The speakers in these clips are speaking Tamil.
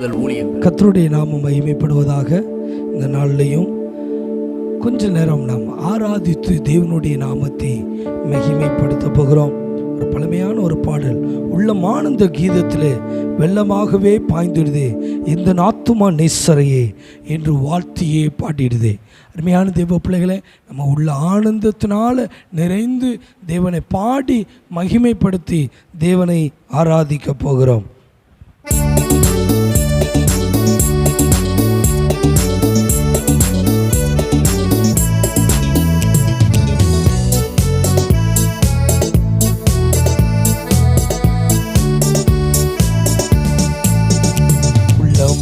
கர்த்தருடைய நாமம் மகிமைப்படுவதாக. இந்த நாளிலையும் கொஞ்ச நேரம் நாம் ஆராதித்து தேவனுடைய நாமத்தை மகிமைப்படுத்த போகிறோம். ஒரு பழமையான ஒரு பாடல், உள்ளமானந்த கீதத்திலே வெள்ளமாகவே பாய்ந்திடுதே இந்த நாத்துமா நேசரையே என்று வாழ்த்தியே பாடிடுதே. அருமையான தேவ பிள்ளைகளை, நம்ம உள்ள ஆனந்தத்தினால நிறைந்து தேவனை பாடி மகிமைப்படுத்தி தேவனை ஆராதிக்க போகிறோம்.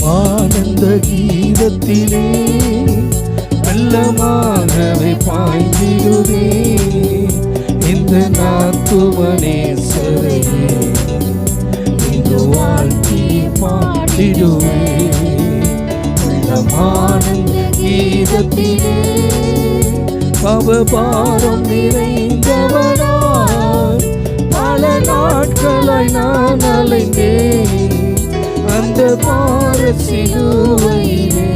ஆனந்த கீதத்திலே வெள்ளமாகவே பாய்ந்திடுதே இந்த நாத்துமனேசரையே என்று வாழ்த்தி பாடிடுவே. உள்ளமானந்த கீதத்திலே பவபாரம் நிறைந்தவனாய் பல நாட்களாய் நான் அலைந்தேன். அந்த பார சிலுவையிலே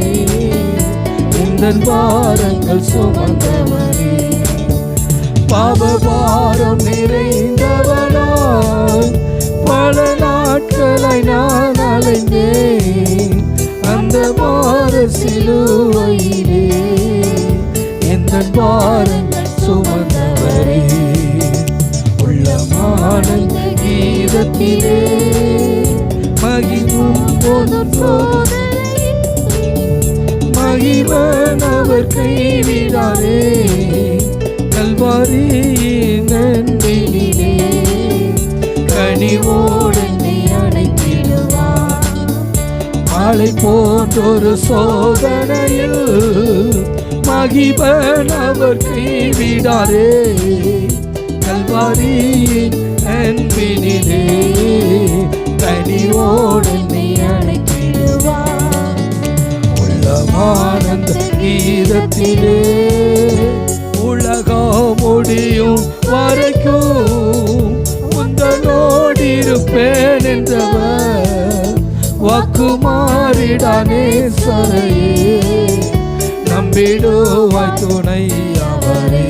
இந்த பாரங்கள் சுமந்தவரே, பாவபாரம் நிறைந்தவனாய் பல நாட்களாய் நான் அலைந்தேன். அந்த பார சிலுவையிலே இந்த பாரங்கள் சுமந்தவரே. உள்ளமானந்த கீதத்திலே மகிமன் அவர் கைவிடாரே. கல்வாரியின் அன்பினிலே கனிவோடு நீ அணைத்திடுவார். மழை போன்றொரு சோதனையில் மகிமன் அவர் கைவிடாரே. கல்வாரியின் அன்பினிலே கனிவோடு நீ அணைத்திடுவார். உள்ளமானந்த கீதத்திலே உலகம் முடியும் வரைக்கும் உந்தனோடு இருப்பேன் என்றவர் வாக்குமாறிடானே சரையே. நம்பிடுவாய் துணை அவரே.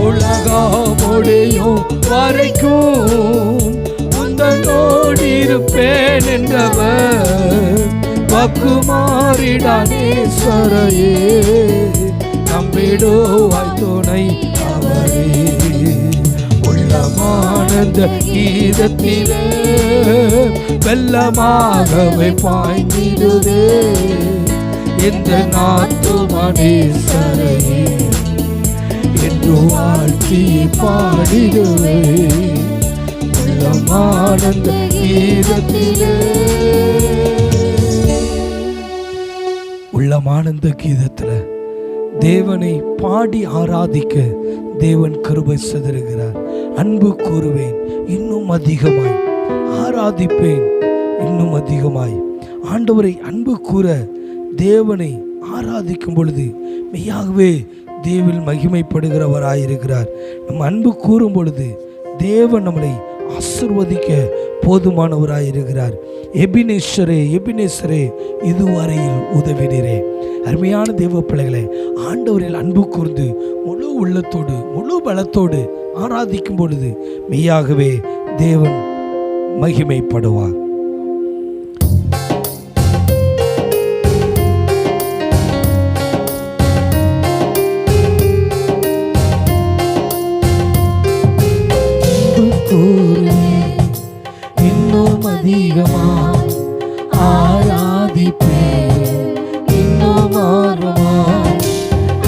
உலகம் முடியும் வரைக்கும் உந்தனோடு இருப்பேன் என்றவர் வாக்குமாறிடானே சரையே. நம்பிடுவாய் துணை அவரே. உள்ளமானந்த கீதத்திலே வெள்ளமாகவே பாய்ந்திடுதே இந்த நாத்துமனே சரையே என்று வாழ்த்தி பாடிடுவே. உள்ளமானந்த கீதத்திலே உள்ளமானந்த கீதத்தில் தேவனை பாடி ஆராதிக்க தேவன் கிருபை செய்திருக்கிறார். அன்பு கூறுவேன் இன்னும் அதிகமாய், ஆராதிப்பேன் இன்னும் அதிகமாய். ஆண்டவரை அன்பு கூற தேவனை ஆராதிக்கும் பொழுது மெய்யாகவே தேவன் மகிமைப்படுகிறவராயிருக்கிறார். நம்ம அன்பு கூறும் பொழுது தேவன் நம்மளை ஆசீர்வதிக்க போதுமானவராயிருக்கிறார். எபினேசரே எபினேசரே இதுவரையில் உதவினரே. அருமையான தேவ பிள்ளைகளை, ஆண்டவரில் அன்பு கூர்ந்து முழு உள்ளத்தோடு முழு பலத்தோடு ஆராதிக்கும் பொழுது மெய்யாகவே தேவன் மகிமைப்படுவார். இன்னும் அதிகமாய் ஆராதிப்பேன் இன்னும் ஆர்வமாய்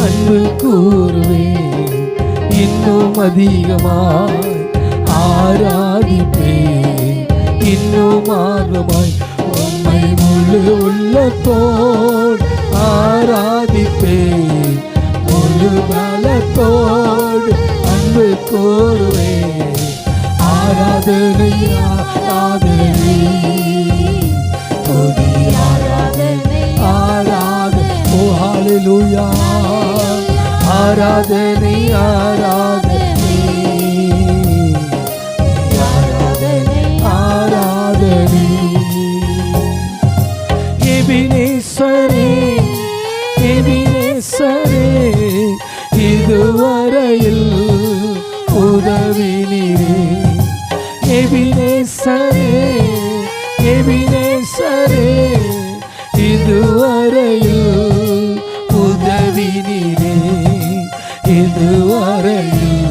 அன்பு கூறுவேன். இன்னும் அதிகமாய் ஆராதிப்பேன் இன்னும் ஆர்வமாய் உம்மை முழு உள்ளத்தோடு ஆராதிப்பேன். முழு பலத்தோடு அன்பு கூறுவேன். ஆராதனை ஆராதனை துதி ஆராதனை ஆராதனை. ஓ ஹல்லேலூயா. ஆராதனை ஆராதனை ஆராதனை ஆராதனை எபினேசரே எபினேசரே இதுவரையில் உதவி நீரே. எபினேசரே எபினேசரே இதுவரையில் உதவி நீரே. இதுவரையில்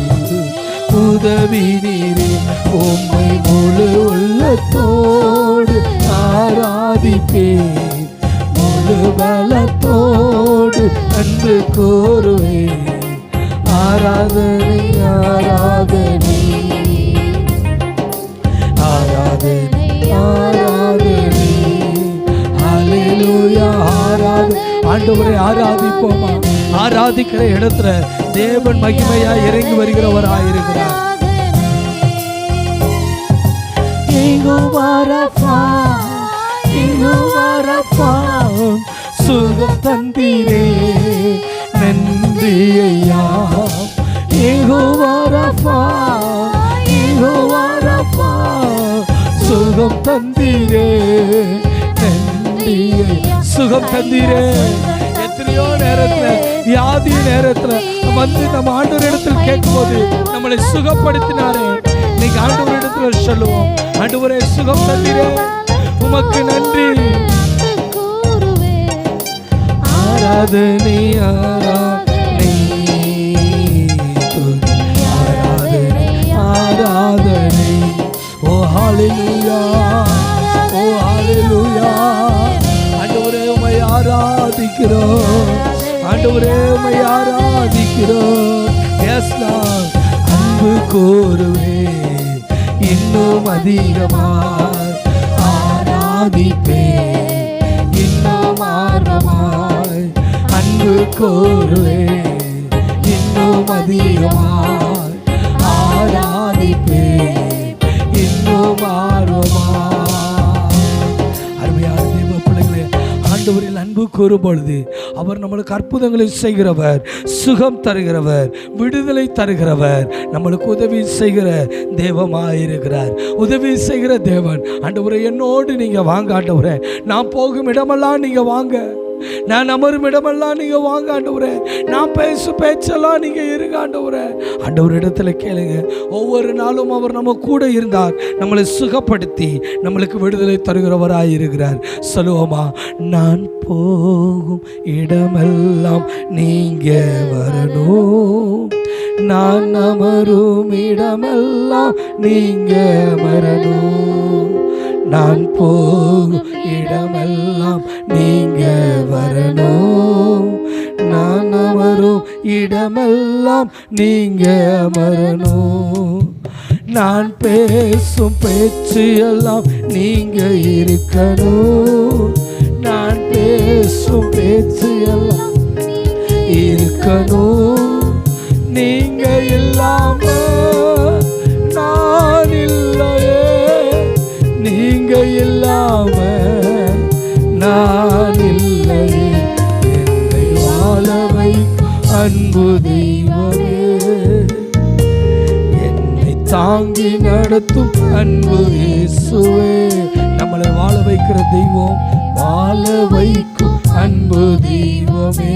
உதவி நீரே. உம்மை முழு உள்ளத்தோடு ஆராதிப்பேன், முழு பலத்தோடு அன்பு கூறுவேன். ஆராதனை ஆராதனை ஆராதனை ஆராதனை. ஹல்லேலூயா ஆராதனை. ஆண்டவரை ஆராதிப்போமா? ஆராதிக்கிற இடத்துல தேவன் மகிமையா இறங்கி வருகிறவராயிருக்கிறார். சுகம் தந்தீரே நன்றி ஐயா. சுகம் தந்தீரே நன்றி. சுகம் தந்தீரே. எத்தனையோ நேரத்துல வியாதி நேரத்துல வந்து நம்ம ஆண்டவர் இடத்தில் கேட்கும் போது நம்மளை சுகப்படுத்தினாரே. இன்னைக்கு ஆண்டவர் இடத்துல சொல்லுவோம், ஆண்டவரே சுகம் தந்தீரே, உமக்கு நன்றி. ஆராதனை ஆராதனை ஆராதனை ஆராதனை. ஓ ஹல்லேலூயா ஓ ஹல்லேலூயா. ஆண்டவரே உம்மை ஆராதிக்கிறோம், ஆண்டவரே உம்மை ஆராதிக்கிறோம். Yes Lord. அன்பு கூறுவேன் இன்னும் அதிகமாய், ஆராதிப்பேன் இன்னும் ஆர்வமாய். அன்பு கூறுவேன் இன்னும் அதிகமாய், ஆராதிப்பேன் இன்னும் ஆர்வமாய். அருமையான தேவ பிள்ளைகளே, ஆண்டவரில் அன்பு கூறும் பொழுது அவர் நம்மளுக்கு அற்புதங்களை செய்கிறவர், சுகம் தருகிறவர், விடுதலை தருகிறவர், நம்மளுக்கு உதவி செய்கிற தேவமாயிருக்கிறார். உதவி செய்கிற தேவன். ஆண்டவரே என்னோடு நீங்க வாங்க ஆண்டவரே, நான் போகும் இடமெல்லாம் நீங்க வாங்க, நான் அமரும் இடமெல்லாம் நீங்க வாங்க ஆண்டவரே, நான் பேசும் பேச்செல்லாம் நீங்க இருங்க ஆண்டவரே. ஆண்டவர் இடத்துல கேளுங்க. ஒவ்வொரு நாளும் அவர் நம்ம கூட இருந்தார், நம்மளை சுகப்படுத்தி நம்மளுக்கு விடுதலை தருகிறவராய் இருக்கிறார். சொல்லுவோமா? நான் போகும் இடமெல்லாம் நீங்க வரணும், நான் அமரும் இடமெல்லாம் நீங்க வரணும். நான் போகும் இடமெல்லாம் நீங்க வரணும், நான் அமரும் இடமெல்லாம் நீங்க வரணும். நான் பேசும் பேச்சு எல்லாம் நீங்க இருக்கணும், நான் பேசும் பேச்சு எல்லாம் இருக்கணும். நீங்க இல்லாம நான் இல்லையே, நீங்க இல்லாம நான் இல்லையே. என்னை வாழவை அன்பு தெய்வமே, என்னை தாங்கி நடத்தும் அன்பு இயேசுவே. நம்மளை வாழ வைக்கிற தெய்வம், வாழ வைக்கும் அன்பு தெய்வமே,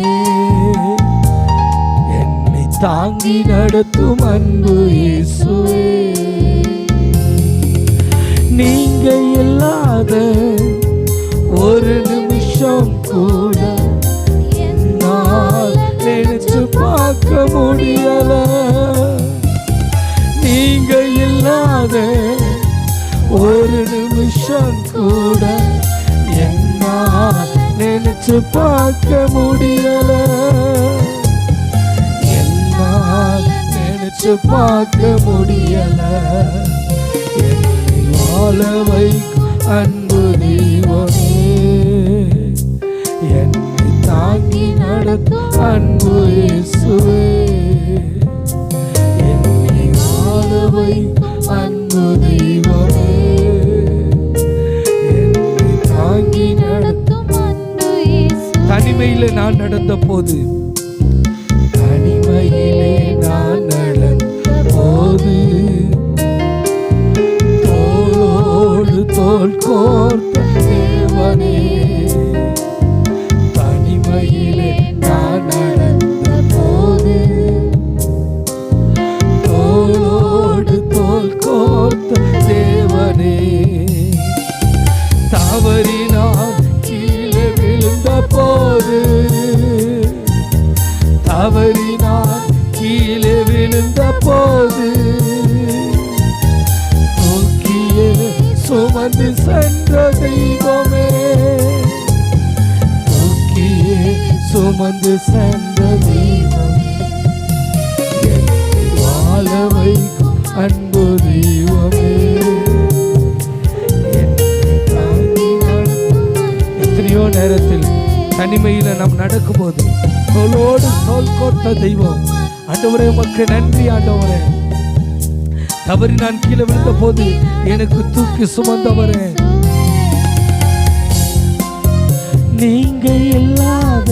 என்னை தாங்கி நடத்தும் அன்பு இயேசுவே. நீங்க இல்லாத ஒரு நிமிஷம் கூட என்னால் நினைச்சு பார்க்க முடியல. நீங்க இல்லாத ஒரு நிமிஷம் கூட என்னால் நினைச்சு பார்க்க முடியல, என்னால் நினைச்சு பார்க்க முடியல. வாழ வைக்கும் அன்பு தெய்வமே, என்னை தாங்கி நடத்தும் அன்பு இயேசுவே. என்னை வாழ வைக்கும் அன்பு தெய்வமே, என்னை தாங்கி நடத்தும் அன்பு இயேசுவே. தனிமையிலே நான் நடந்த போது, தனிமையிலே நான் நடந்த போது, தோள் கோர்த்த தேவனே, தவறி நான் கீழே விழுந்த போது, தவறி நான் கீழே விழுந்த போது, தூக்கியே சுமந்து சென்ற தெய்வமே, தூக்கியே சுமந்து சென்ற தெய்வமே, வாழ வைக்கும் அன்பு தெய்வமே. எத்தனையோ நேரத்தில் தனிமையில நாம் நடக்கும்போது தோளோடு தோள் கோர்த்த தெய்வம், ஆண்டவரே உமக்கு நன்றி ஆண்டவரே. தவறி நான் கீழே விழுந்த போது எனக்கு தூக்கி சுமந்தவரே, நீங்க இல்லாத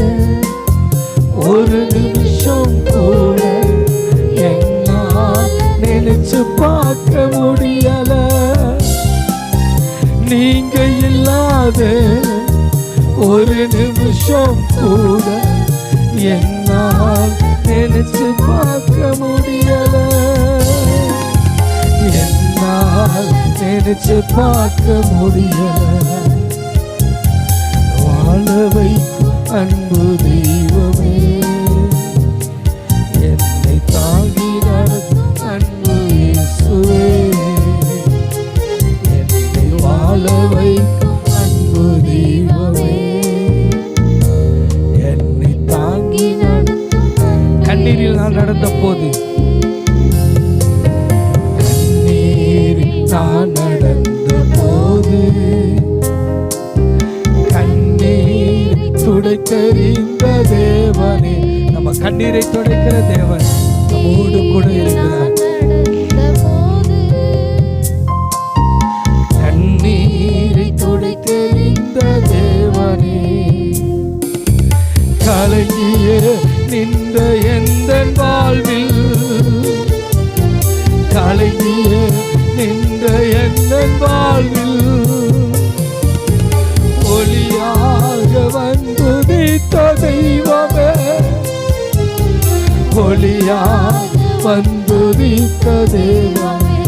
ஒரு நிமிஷம் கூட என்னால் நினைச்சு பார்க்க முடியல, நீங்க இல்லாத ஒரு நிமிஷம் கூட என்னால் நினைச்சு பார்க்க முடியல, என்னால் நினைச்சு பார்க்க முடியல. வாழ வைக்கும் அன்பு தெய்வமே, என்னை தாங்கி நடத்தும் அன்பு இயேசுவே, என்னை வாழ வைக்கும் அன்பு தெய்வமே, என்னை தாங்கி நடத்தும். கண்ணீரில் நான் நடந்த போது, கண்ணீரில் நான் நடந்த போது, கண்ணீர் துடைத்தறிந்த தேவனே, நம்ம கண்ணீரை துடைக்கிற தேவன் நம்மோடு கூட இருக்கிறார். கண்ணீரை துடைத்தறிந்த தேவனே, கலங்கிய நின்ற எந்த வாழ்வில், கலங்கிய நின்ற எந்த வாழ்வில் ஒளியாக வந்துதித்த தெய்வமே, ஒளியாக வந்துதித்த தேவமே,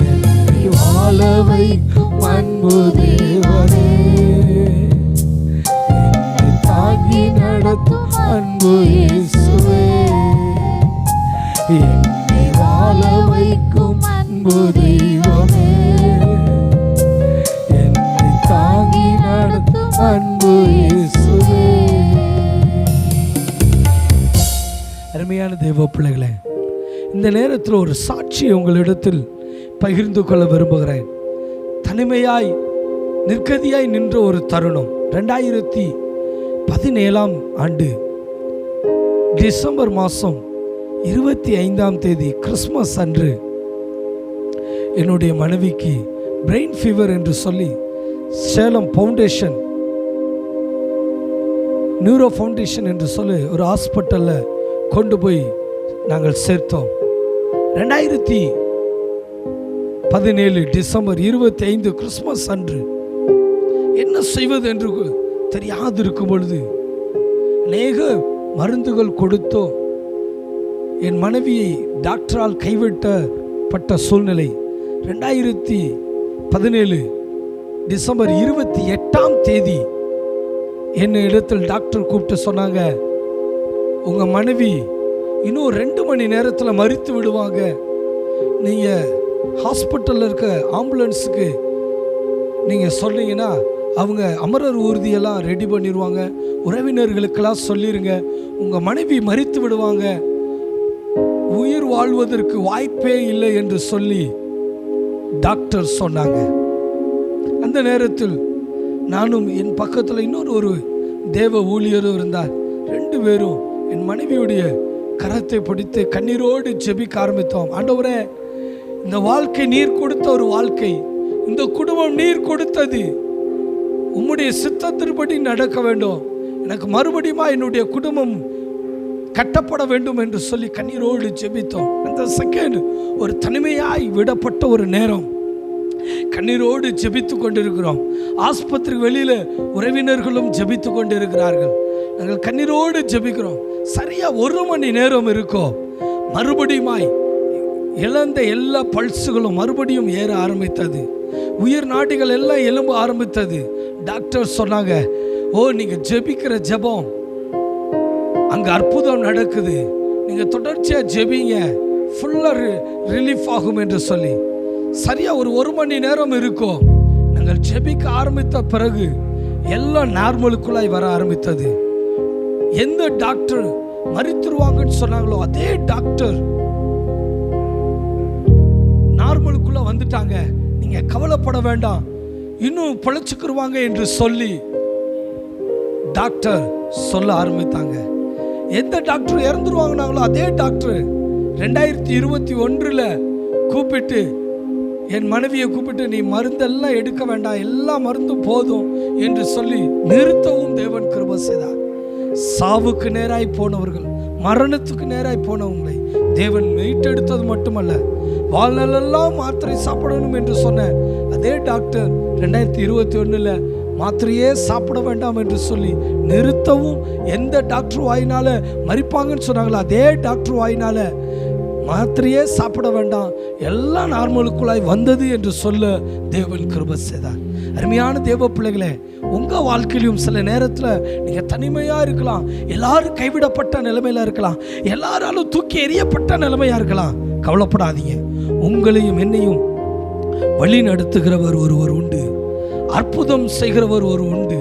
என்னை வாழ வைக்கும் அன்பு தேவனே, என்னை தாங்கி நடத்தும் அன்பு இயேசுவே, என்னை வாழ வைக்கும் அன்பு தெய்வமே, என்னை தாங்கி நடத்தும் அன்பு இயேசுவே. அருமையான தேவ பிள்ளைகளே, இந்த நேரத்தில் ஒரு சாட்சியை உங்களிடத்தில் பகிர்ந்து கொள்ள விரும்புகிறேன். தனிமையாய் நிற்கதியாய் நின்ற ஒரு தருணம். 2017 ஆண்டு டிசம்பர் மாதம் 25 கிறிஸ்மஸ் அன்று என்னுடைய மனைவிக்கு பிரெயின் ஃபீவர் என்று சொல்லி சேலம் ஃபவுண்டேஷன், நியூரோ ஃபவுண்டேஷன் என்று சொல்லி ஒரு ஹாஸ்பிட்டலில் கொண்டு போய் நாங்கள் சேர்த்தோம். 2017 டிசம்பர் 25 கிறிஸ்மஸ் அன்று என்ன செய்வது என்று தெரியாது இருக்கும் பொழுது அநேக மருந்துகள் கொடுத்தோ என் மனைவியை டாக்டரால் கைவிட்டப்பட்ட சூழ்நிலை. 2017 டிசம்பர் 28 என்ன இடத்தில் டாக்டர் கூப்பிட்டு சொன்னாங்க, உங்கள் மனைவி இன்னும் 2 மணி நேரத்தில் மரித்து விடுவாங்க, நீங்கள் ஹாஸ்பிட்டலில் இருக்க ஆம்புலன்ஸுக்கு நீங்கள் சொன்னீங்கன்னா அவங்க அமரர் ஊர்தியெல்லாம் ரெடி பண்ணிடுவாங்க, உறவினர்களுக்கெல்லாம் சொல்லிடுங்க, உங்கள் மனைவி மரித்து விடுவாங்க, உயிர் வாழ்வதற்கு வாய்ப்பே இல்லை என்று சொல்லி டாக்டர் சொன்னாங்க. அந்த நேரத்தில் நானும் என் பக்கத்தில் இன்னொரு தேவ ஊழியரும் இருந்தார். 2 பேரும் என் மனைவியுடைய கரத்தை பிடித்து கண்ணீரோடு ஜெபிக்க ஆரம்பித்தோம். ஆண்டவரே, இந்த வாழ்க்கை நீர் கொடுத்த ஒரு வாழ்க்கை, இந்த குடும்பம் நீர் கொடுத்தது, உம்முடைய சித்தத்தின்படி நடக்க வேண்டும், எனக்கு மறுபடியும் என்னுடைய குடும்பம் கட்டப்பட வேண்டும் என்று சொல்லி கண்ணீரோடு ஜெபித்தோம். அந்த செகண்ட் ஒரு தனிமையாய் விடப்பட்ட ஒரு நேரம், கண்ணீரோடு ஜெபித்து கொண்டிருக்கிறோம். ஆஸ்பத்திரி வெளியில் உறவினர்களும் ஜெபித்து கொண்டிருக்கிறார்கள், நாங்கள் கண்ணீரோடு ஜெபிக்கிறோம். சரியா 1 மணி நேரம் இருக்கும், மறுபடியும் இழந்த எல்லா பல்ஸுகளும் மறுபடியும் ஏற ஆரம்பித்தது. உயிர் நாடிகள் எல்லாம் எலும்ப ஆரம்பித்தது. டாக்டர் சொன்னாங்க, ஓ நீங்க ஜெபிக்கிற ஜெபம் அங்க அற்புதம் நடக்குது, நீங்க தொடர்ச்சியா ஜெபிங்க, ஃபுல்லா ரிலீஃப் ஆகும் என்று சொல்லி சரியா ஒரு மணி நேரம் இருக்கும். நாங்கள் ஜெபிக்க ஆரம்பித்த பிறகு எல்லாம் நார்மலுக்குள்ளாய் வர ஆரம்பித்தது. எந்த டாக்டர் மரித்துருவாங்கன்னு சொன்னாங்களோ அதே டாக்டர் நார்மலுக்குள்ள வந்துட்டாங்க. நீங்க கவலைப்பட வேண்டாம், இன்னும் பிழைச்சுக்குருவாங்க என்று சொல்லி டாக்டர் சொல்ல ஆரம்பித்தாங்க. எந்த டாக்டர் இறந்துருவாங்கனாங்களோ அதே டாக்டர் 2021 கூப்பிட்டு என் மனைவியை கூப்பிட்டு, நீ மருந்தெல்லாம் எடுக்க வேண்டாம், எல்லா மருந்தும் போதும் என்று சொல்லி நிறுத்தவும் தேவன் கிருபை செய்தார். சாவுக்கு நேராய் போனவர்கள், மரணத்துக்கு நேராய் போனவங்களை தேவன் மீட்டெடுத்தது மட்டுமல்ல, வாழ்நாளெல்லாம் மாத்திரை சாப்பிடணும் என்று சொன்ன அதே டாக்டர் 2021 மாத்திரையே சாப்பிட வேண்டாம் என்று சொல்லி நிறுத்தவும், எந்த டாக்டர் வாயினால மறிப்பாங்கன்னு சொன்னாங்களோ அதே டாக்டர் வாயினால மாத்திரையே சாப்பிட வேண்டாம், எல்லாம் நார்மலுக்குள்ளாய் வந்தது என்று சொல்ல தேவன் கிருபை செய்தார். அருமையான தேவ பிள்ளைகளே, உங்க வாழ்க்கையிலும் சில நேரத்தில் நீங்க தனிமையா இருக்கலாம், எல்லாரும் கைவிடப்பட்ட நிலைமையில இருக்கலாம், எல்லாராலும் தூக்கி எறியப்பட்ட நிலைமையா இருக்கலாம். கவலைப்படாதீங்க, உங்களையும் என்னையும் வழி நடத்துகிறவர் ஒருவர் உண்டு, அற்புதம் செய்கிறவர் ஒரு உண்டு.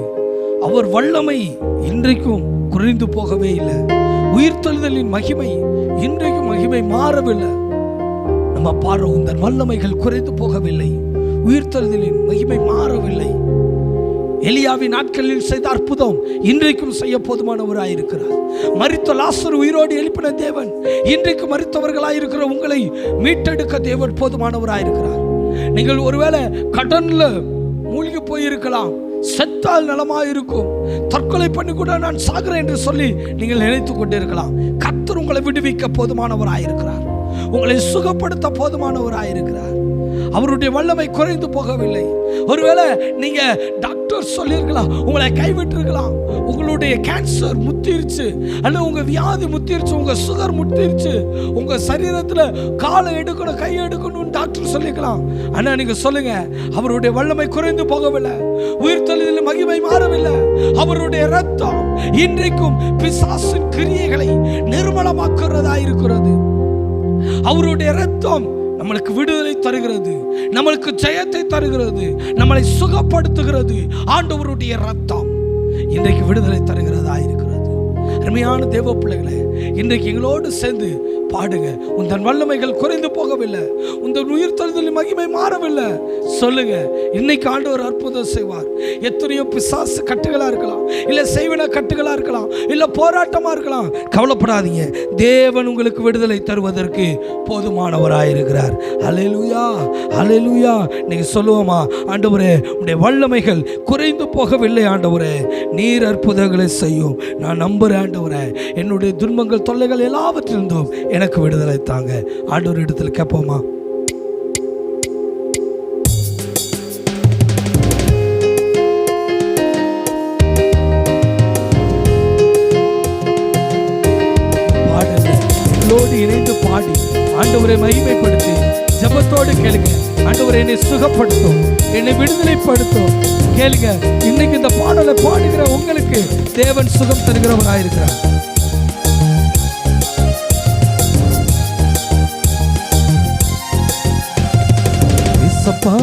அவர் வல்லமை இன்றைக்கும் குறைந்து போகவே இல்லை. உயிர்த்தெழுதலின் மகிமை இன்றைக்கும் மகிமை மாறவில்லை. நம்ம பாடுற உந்தன் வல்லமைகள் குறைந்து போகவில்லை, உயிர்த்தெழுதலின் மகிமை மாறவில்லை. எலியாவின் நாட்களில் செய்த அற்புதம் இன்றைக்கும் செய்ய போதுமானவராயிருக்கிறார். மரித்த லாசரு உயிரோடு எழுப்பின தேவன் இன்றைக்கு மரித்தவர்களாயிருக்கிற உங்களை மீட்டெடுக்க தேவன் போதுமானவராயிருக்கிறார். நீங்கள் ஒருவேளை கடன்ல மூழ்கி போயிருக்கலாம், செத்தால் நலமாயிருக்கும், தற்கொலை பண்ணி கூட நான் சாகிறேன் என்று சொல்லி நீங்கள் நினைத்துக் கொண்டிருக்கலாம். கர்த்தர் உங்களை விடுவிக்க போதுமானவராயிருக்கிறார், உங்களை சுகப்படுத்த போதுமானவராயிருக்கிறார். அவருடைய வல்லமை குறைந்து போகவில்லை. ஒருவேளை நீங்க டாக்டர் சொல்லியிருக்கலாம், உங்களை கைவிட்டிருக்கலாம், உங்களுடைய கேன்சர் முத்திருச்சு, அல்ல உங்க வியாதி முத்திருச்சு, உங்க சுகர் முத்திருச்சு, உங்க சரீரத்துல காலை எடுக்கணும் கை எடுக்கணும் டாக்டர் சொல்லிக்கலாம். ஆனா நீங்க சொல்லுங்க, அவருடைய வல்லமை குறைந்து போகவில்லை, உயிர்த்தெழுதலின் மகிமை மாறவில்லை. அவருடைய இரத்தம் இன்றைக்கும் பிசாசின் கிரியைகளை நிர்மலமாக்குறதா இருக்கிறது. அவருடைய இரத்தம் நம்மளுக்கு விடுதலை தருகிறது, நம்மளுக்கு ஜெயத்தை தருகிறது, நம்மளை சுகப்படுத்துகிறது. ஆண்டவருடைய இரத்தம் இன்றைக்கு விடுதலை தருகிறதா இருக்கிறது. அருமையான தேவ பிள்ளைகளே, இன்றைக்கு எங்களோடு சேர்ந்து பாடுங்க. உந்தன் வல்லமைகள் குறைந்து போகவில்லை, உந்தன் உயிர்த்தெழுதலின் மகிமை மாறவில்லை. சொல்லுங்க, இன்னைக்கு ஆண்டவர் அற்புதம் செய்வார். எத்தனையோ பிசாசு கட்டுகளா இருக்கலாம், இல்ல செய்வன கட்டுகளா இருக்கலாம், இல்ல போராட்டமா இருக்கலாம். கவலைப்படாதீங்க, தேவன் உங்களுக்கு விடுதலை தருவதற்கு போதுமானவராயிருக்கிறார். அல்லேலூயா, அல்லேலூயா. நீங்க சொல்லுவோமா, ஆண்டவரே உடைய வல்லமைகள் குறைந்து போகவில்லை, ஆண்டவரே நீர் அற்புதங்களை செய்யும். நான் நம்புறேன் ஆண்டவரே, என்னுடைய துன்பங்கள் தொல்லைகள் எல்லாவற்றிலிருந்தும் எனக்கு விடுதலை தாங்க. ஆண்டவர் இடத்துல கேட்போமா? பாடுங்களோடு இணைந்து பாடி ஆண்டவரை மகிமைப்படுத்தி ஜெபத்தோடு கேளுங்க. ஆண்டவரை என்னை சுகப்படுத்தும், என்னை விடுதலைப்படுத்தும். கேளுங்க, இன்னைக்கு இந்த பாடலை பாடுகிற உங்களுக்கு தேவன் சுகம் தருகிறவராயிருக்கிறார். ஏசப்பா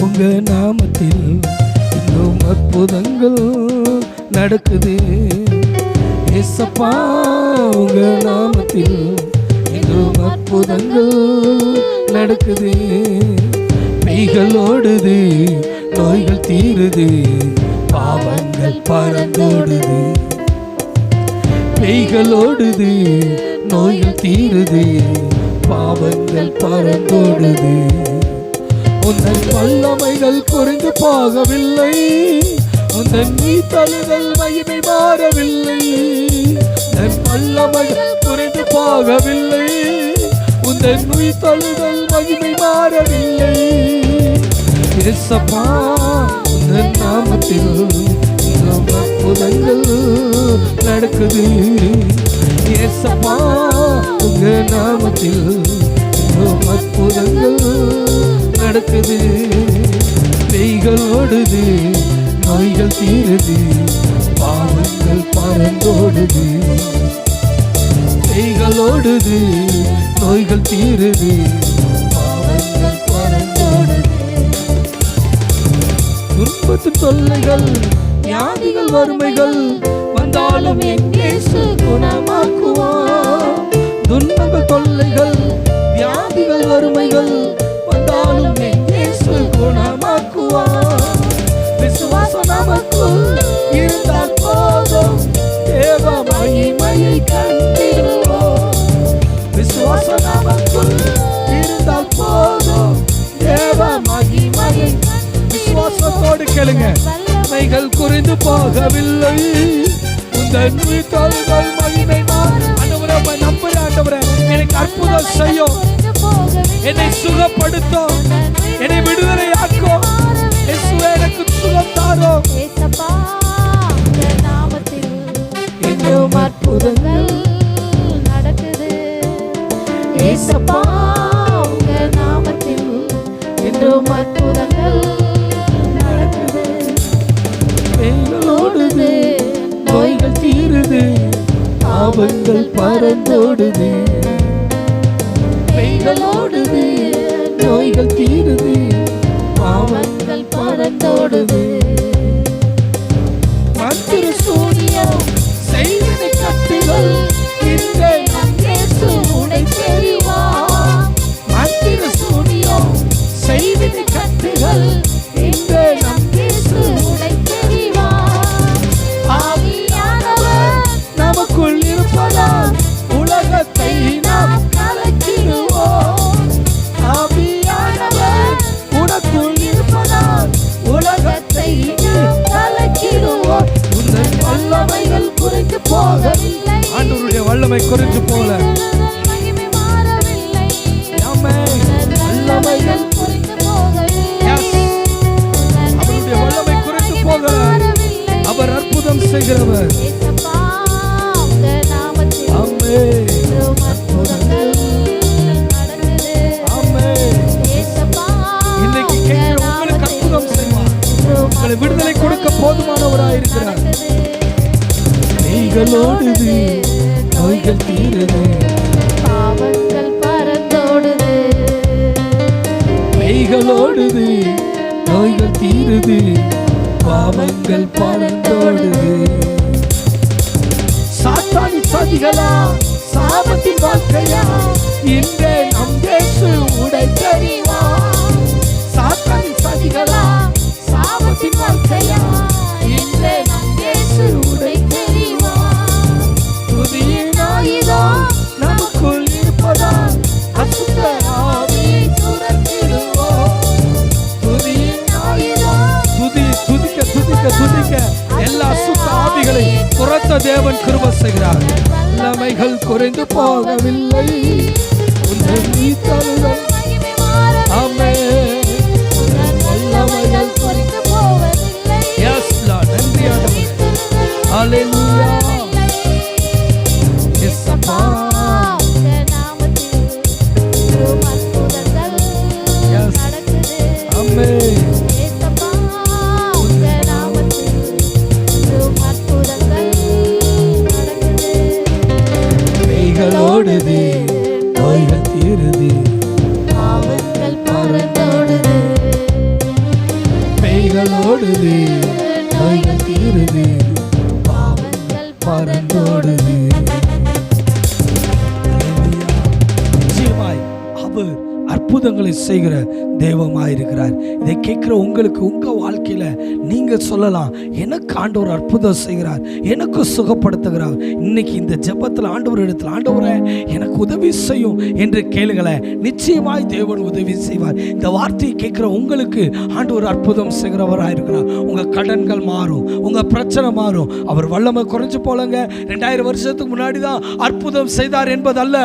உங்க நாமத்தில் இன்னும் அற்புதங்கள் நடக்குது. ஏசப்பா உங்க நாமத்தில் இன்னும் அற்புதங்கள் நடக்குது. மெய்கள் ஓடுது, நோய்கள் தீருது, பாவங்கள் பறந்தோடுது. மெய்கள் ஓடுது, நோய்கள் தீருது, பாவங்கள் பறந்தோடுது. உந்தன் வல்லமைகள் குறைந்து போகவில்லை, உந்தன் மீட்டலுதல் மகிமை மாறவில்லை. உந்தன் வல்லமைகள் குறைந்து போகவில்லை, உந்தன் மீட்டலுதல் மகிமை மாறவில்லை. ஏசப்பா உந்தன் நாமத்தில் அற்புதங்கள் நடக்குது. ஏசப்பா உங்க நாமத்தில் அற்புதங்கள் நடக்குது. கைகளோடுது, நோய்கள் தீருது, பாவங்கள் பறந்தோடுது. கைகளோடுது, நோய்கள் தீருது, பாவங்கள் பறந்தோடுது. துன்பத்தின் தொல்லைகள், வியாதிகள், வறுமைகள் வந்தாலும் என் இயேசு குணமாக்குவார். துன்பங்கள், தொல்லைகள், வியாதிகள், வறுமைகள் வந்தாலும் என் இயேசு குணமாக்குவார். விசுவாசம் நமக்குள் இருந்தால் போதும், தேவ மகிமையை கண்டிடுவோம். விசுவாசம் நமக்குள் இருந்தால் போதும், தேவ மகிமையை. விசுவாசத்தோடு கேளுங்க. மைகள் குறைந்து போகவில்லை, உந்தன் உயிர்த்தல்கள் மகிமை மாறும். ஆண்டவரே, நம்புற ஆண்டவரே, எனக்கு அற்புதம் செய்யும், என்னை சுகப்படுத்தும், என்னை விடுதலையாக்கும். இயேசுவே, எனக்கு சுகம் தாரும். இன்னும் அற்புதங்கள் நடக்குது. இயேசப்பா, உங்க நாமத்தில் இன்னும் அற்புதங்கள் நடக்குது. கைகளோடுது, நோய்கள் தீருது, பாவங்கள் பறந்தோடுது. கைகளோடுது, நோய்கள் தீருது, பாவங்கள் பறந்தோடுது. மந்திர சூனியம் செய்வதை கட்டுகள், இன்றே நம் இயேசு உடைத்தெறிவார். மந்திர சூனியம் செய்வதை கட்டுகள், இன்றே நம் இயேசு உடைத்தெறிவார். ஆவியானவர் நமக்குள் இருப்பதால் உலகத்தை நாம் கலக்கிடுவோம். ஆவியானவர் உனக்குள் இருப்பதால் உலகத்தை கலக்கிடுவோம். உந்தன் வல்லமைகள் குறைந்து போகவில்லை. ஆண்டவருடைய வல்லமை குறைந்து போல. வல்லமைகள் குறைந்து போகவில்லை. அவருடைய வல்லமை குறைந்து போகல. அவர் அற்புதம் செய்கிறவர். இன்னைக்கு கேட்கிற உங்களுக்கு அற்புதம் செய்வார். உங்களை விடுதலை கொடுக்க போதுமானவராயிருக்கிறார். கைகளோடுது, நோய்கள் தீருது, பாவங்கள் பறந்தோடுது. கைகளோடுது, நோய்கள் தீருது, பாவங்கள் பறந்தோடுது. சாத்தானின் சதிகளா, சாபத்தின் வாழ்க்கையா, இன்றே நம் இயேசு உடைத்தெறிவார். சாத்தானின் சதிகளா, சாபத்தின் வாழ்க்கையா, இன்றே நம் இயேசு உடைத்தெறிவார். துதியின் ஆயுதம் நமக்குள் இருப்பதால் அசுத்த ஆவியை துரத்திடுவோம். துதியின் ஆயுதம், துதிக்க துதிக்க துதிக்க எல்லா அசுத்த ஆவிகளை துரத்த தேவன் கிருபை செய்கிறார். வல்லமைகள் குறைந்து போகவில்லை, உந்தன் உயிர்த்தெழுதல். ஆமென். வல்லமைகள் குறைந்து போவதில்லை. Yes Lord, நன்றி ஆண்டவரே. ஹalleluya. இயேசப்பா, உங்க நாமத்தில் இன்னும் அற்புதங்கள் நடக்குது. ஆமென். இயேசப்பா, உங்க நாமத்தில் இன்னும் அற்புதங்கள் நடக்குது. கைகளோடுது, நோய்கள் தீருது, பாவங்கள் பறந்தோடுது. கைகளோடுது, நோய்கள் தீருது, பாவங்கள் பறந்தோடுது. நிச்சயமாய் அவர் அற்புதங்களை செய்கிற தெய்வமாயிருக்கிறார். இதை கேட்கிற உங்களுக்கு உங்க வாழ்க்கையில நீங்க சொல்லலாம், எனக்கு ஆண்டவர் அற்புதம் செய்கிறார், எனக்கு சுகப்படுத்துகிறார். இன்னைக்கு இந்த ஜெபத்தில் ஆண்டவர் இடத்துல, ஆண்டவரே எனக்கு உதவி செய்யும் என்று கேளுங்களேன். நிச்சயமாய் தேவன் உதவி செய்வார். இந்த வார்த்தையை கேட்கிற உங்களுக்கு ஆண்டவர் அற்புதம் செய்கிறவராயிருக்கிறார். உங்க கடன்கள் மாறும், உங்க பிரச்சனை மாறும். அவர் வல்லமை குறைஞ்சு போலங்க. 2000 வருஷத்துக்கு முன்னாடி தான் அற்புதம் செய்தார் என்பதல்ல,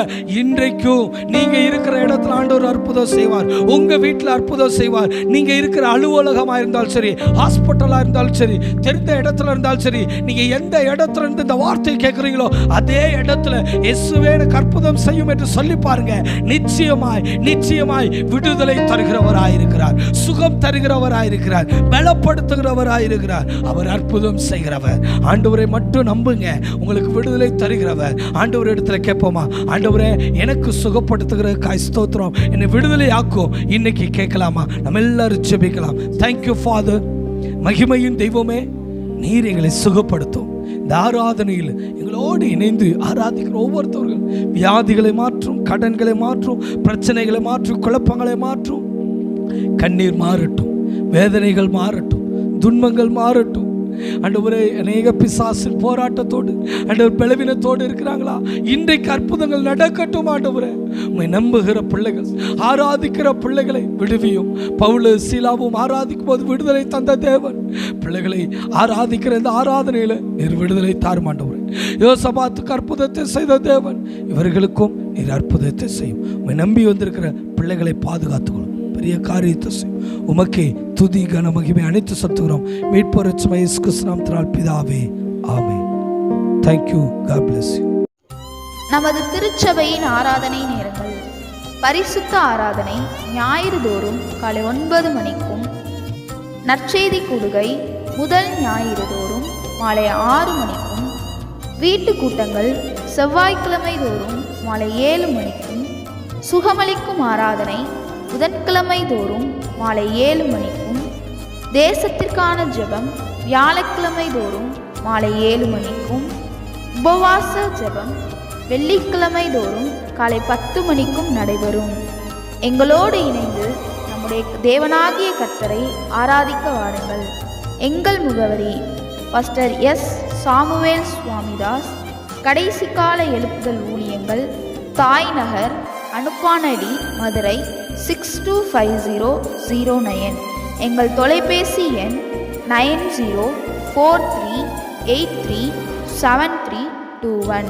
இன்றைக்கும் நீங்க இருக்கிற இடத்துல ஆண்டவர் அற்புதம் அற்புதம் செய்வார். உங்க வீட்டில் அற்புதம் செய்வார். நீங்க இருக்கிற அலுவலகமா இருந்தாலும் சரி, ஹாஸ்பிட்டலா இருந்தாலும் சரி, தெரிந்த இடத்துல இருந்தாலும் சரி, நீங்க எந்த இடத்துல இருந்து இந்த வார்த்தை கேட்குறீங்களோ அதே இடத்துல இயேசுவே எனக்கு அற்புதம் செய்யும் என்று சொல்லி பாருங்க. நிச்சயமாய் நிச்சயமாய் விடுதலை தருகிறவராயிருக்கிறார், சுகம் தருகிறவராயிருக்கிறார், பலப்படுத்துகிறவராயிருக்கிறார். அவர் அற்புதம் செய்கிறவர். ஆண்டவரை மட்டும் நம்புங்க, உங்களுக்கு விடுதலை தருகிறவர். ஆண்டவர் இடத்துல கேட்போமா, ஆண்டவரே எனக்கு சுகப்படுத்துகிறதுக்காய் ஸ்தோத்திரம், என்னை விடுதலை ஆக்கும். இன்னைக்கு கேட்கலாமா? நம்ம எல்லாரும் ஜெபிக்கலாம். Thank you father. மகிமையின் தெய்வமே, நீர் எங்களை சுகப்படுத்தும். இந்த ஆராதனையில் எங்களோடு இணைந்து ஆராதிக்கிற ஒவ்வொருத்தவர்கள் வியாதிகளை மாற்றும், கடன்களை மாற்றும், பிரச்சனைகளை மாற்றும், குழப்பங்களை மாற்றும். கண்ணீர் மாறட்டும், வேதனைகள் மாறட்டும், துன்பங்கள் மாறட்டும். ஆண்டவரே, அநேக பிசாசின் போராட்டத்தோடு ஆண்டவர் பலவீனத்தோடு இருக்கிறாங்களா, இன்றைக்கு அற்புதங்கள் நடக்கட்டும். ஆண்டவரே, உம்மை நம்புகிற பிள்ளைகள், ஆராதிக்கிற பிள்ளைகளை விடுவியும். பவுல் சீலாவும் ஆராதிக்கும் போது விடுதலை தந்த தேவன், பிள்ளைகளை ஆராதிக்கிற இந்த ஆராதனையில நீர் விடுதலை தாரும். ஆண்டவரே, யோசபாத்துக்கு அற்புதத்தை செய்த தேவன், இவர்களுக்கும் நீர் அற்புதத்தை செய்யும். உம்மை நம்பி வந்திருக்கிற பிள்ளைகளை பாதுகாத்துக்கொள்ளும், பெரிய காரியத்தை செய்யும். உமக்கே துதி கன மகிமை அனைத்து செலுத்துகிறோம். மீட்பர் இயேசு கிறிஸ்து நாமத்தினால் பிதாவே, ஆமென். Thank you. God bless you. நமது திருச்சபையின் ஆராதனை நேரங்கள்: பரிசுத்த ஆராதனை ஞாயிறு தோறும் காலை 9 மணிக்கும், நற்செய்தி கூடுகை முதல் ஞாயிறு தோறும் மாலை 6 மணிக்கும், வீட்டு கூட்டங்கள் செவ்வாய்க்கிழமை தோறும் மாலை 7 மணிக்கும், சுகமளிக்கும் ஆராதனை புதன்கிழமை தோறும் மாலை 7 மணிக்கும், தேசத்திற்கான ஜெபம் வியாழக்கிழமை தோறும் மாலை 7 மணிக்கும், உபவாச ஜெபம் வெள்ளிக்கிழமை தோறும் காலை 10 மணிக்கும் நடைபெறும். எங்களோடு இணைந்து நம்முடைய தேவனாகிய கர்த்தரை ஆராதிக்க வாருங்கள். எங்கள் முகவரி: பாஸ்டர் எஸ். சாமுவேல் சுவாமிதாஸ், கடைசி கால எழுப்புதல் ஊழியங்கள், தாய் நகர், அனுப்பானடி, மதுரை 625009. எங்கள் தொலைபேசி எண் 9043837321.